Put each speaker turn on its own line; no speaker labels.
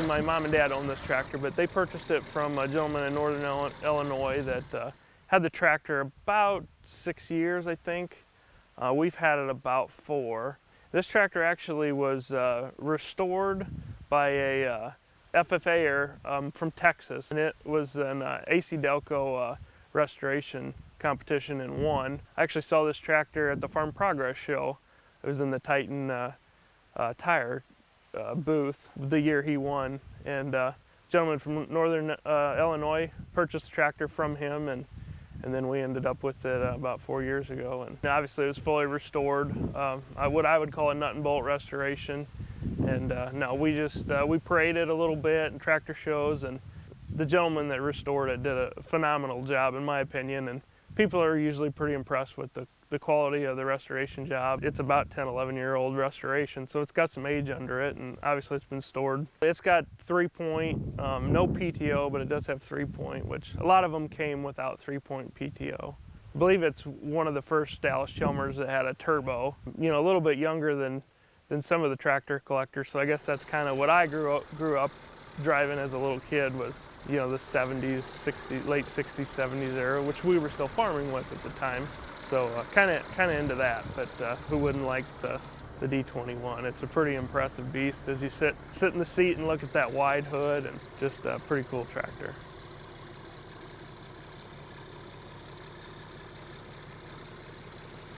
My mom and dad own this tractor, but they purchased it from a gentleman in northern Illinois that had the tractor about 6 years, I think. We've had it about 4. This tractor actually was restored by a FFA-er from Texas, and it was an AC Delco restoration competition and won. I actually saw this tractor at the Farm Progress show. It was in the Titan tire booth the year he won, and a gentleman from northern Illinois purchased the tractor from him, and then we ended up with it about 4 years ago. And obviously it was fully restored, what I would call a nut and bolt restoration. And no, we paraded a little bit in tractor shows, and the gentleman that restored it did a phenomenal job in my opinion, and people are usually pretty impressed with the quality of the restoration job. It's about 10, 11-year-old restoration, so it's got some age under it, and obviously it's been stored. It's got 3-point, no PTO, but it does have 3-point, which a lot of them came without 3-point PTO. I believe it's one of the first Allis-Chalmers that had a turbo, you know, a little bit younger than some of the tractor collectors, so I guess that's kind of what I grew up driving as a little kid was, you know, the 70s, 60s, late 60s, 70s era, which we were still farming with at the time. So kind of into that, but who wouldn't like the D21? It's a pretty impressive beast as you sit in the seat and look at that wide hood, and just a pretty cool tractor.